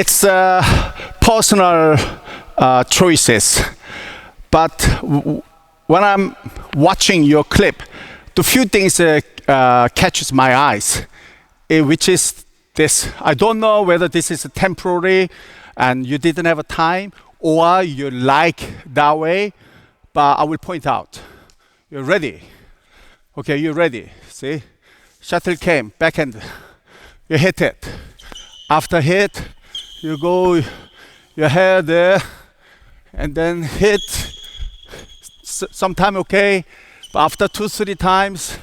It's personal choices, but when I'm watching your clip, the few things catches my eyes, which is this. I don't know whether this is temporary and you didn't have a time or you like that way, but I will point out. You're ready. Okay, you're ready. See? Shuttle came, backhand. You hit it. After hit, you go your hair there and then hit. Sometime okay, but after 2-3 times,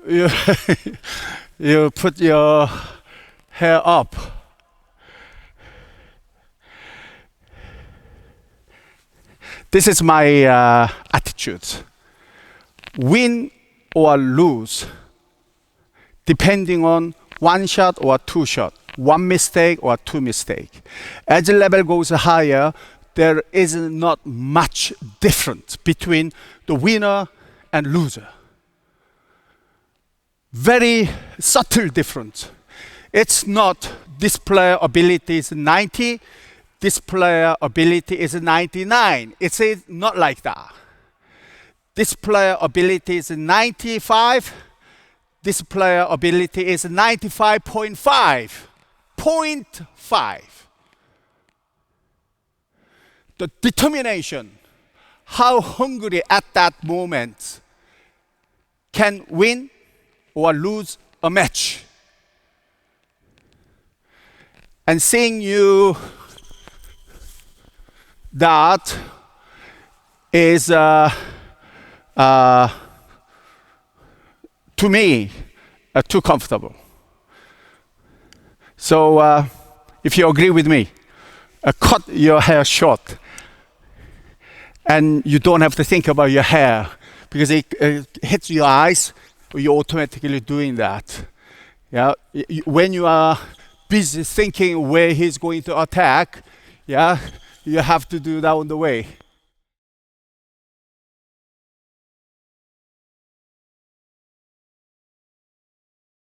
you you put your hair up. This is my attitude. Win or lose, depending on one shot or two shot, one mistake or two mistake. As the level goes higher, there is not much difference between the winner and loser. Very subtle difference. It's not this player ability is 90, this player ability is 99. It's not like that. This player ability is 95, this player ability is 95.5, 0.5. The determination, how hungry at that moment can win or lose a match. And seeing you that is to me too comfortable. So if you agree with me, cut your hair short and you don't have to think about your hair because it hits your eyes, you're automatically doing that. Yeah, when you are busy thinking where he's going to attack, yeah, you have to do that on the way.